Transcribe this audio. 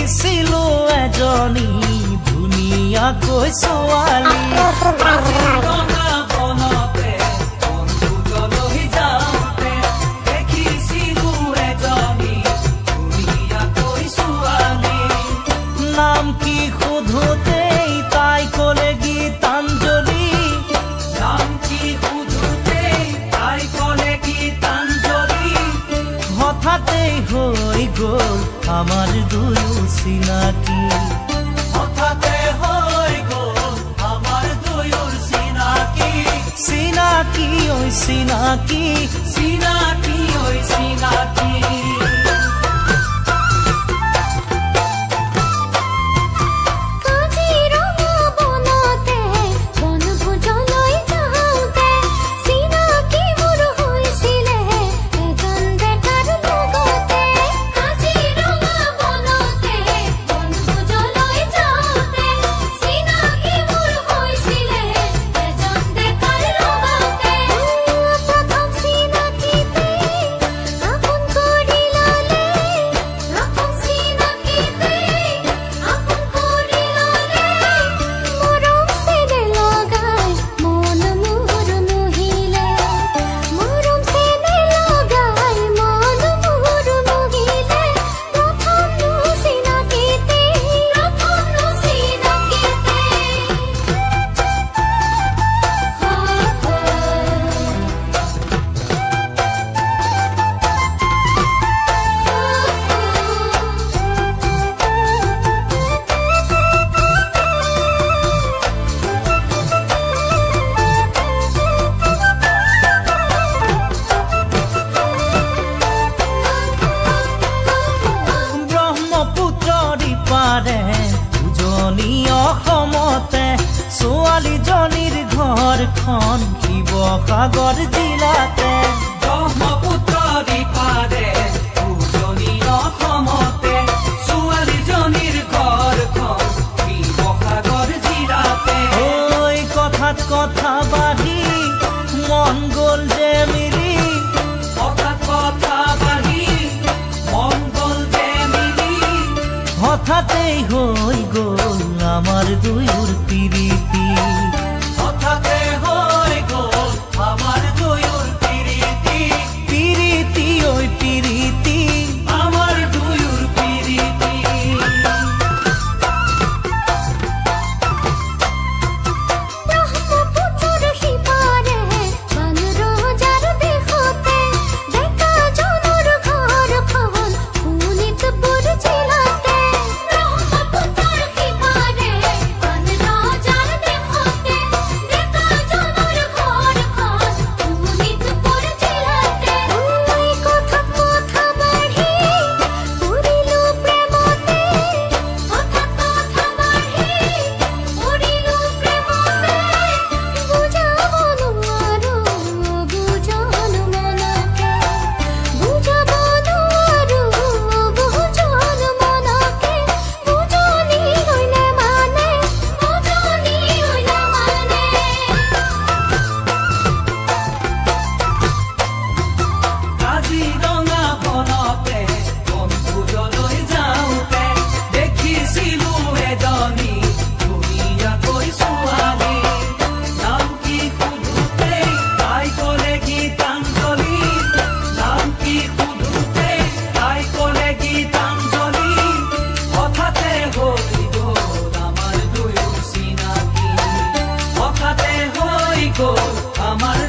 দেখিছিলো এজনী ধুনীয়াকৈ ছোৱালী নাম কি সোধোতেই তাই ক'লে গীতাঞ্জলি নাম কি সোধোতেই তাই ক'লে গীতাঞ্জলি হঠাতেই হৈ গ'ল আমাৰ দুয়ো চিনাকি হঠাতে হৈ গ'ল আমাৰ দুয়োৰ চিনাকি চিনাকি ঐ চিনাকি চিনাকি ঐ চিনাকি ছোৱালীজনীৰ ঘৰখন শিৱসাগৰ জিলাতে ব্ৰহ্মপুত্ৰৰ ইপাৰে উজনি অসমতে ছোৱালীজনীৰ ঘৰখন শিৱসাগৰ জিলাতে ঐ কথাত কথা বাঢ়ি মন গ'ল যে মিলি কথাত কথা বাঢ়ি মন গ'ল যে মিলি হঠাতেই হৈ গ'ল আমাৰ দুয়োৰ প্ৰীতি হঠাতে হৈ গ'ল আমাৰ দুয়োৰ প্ৰীতি প্ৰীতি ঐ প্ৰীতি আমাৰ দুয়োৰ প্ৰীতি ব্ৰহ্মপুত্ৰৰ সিপাৰে বানৰজাৰ দেশতে ডেকা জনৰ ঘৰখন শোণিতপুৰ জিলাতে আমাৰ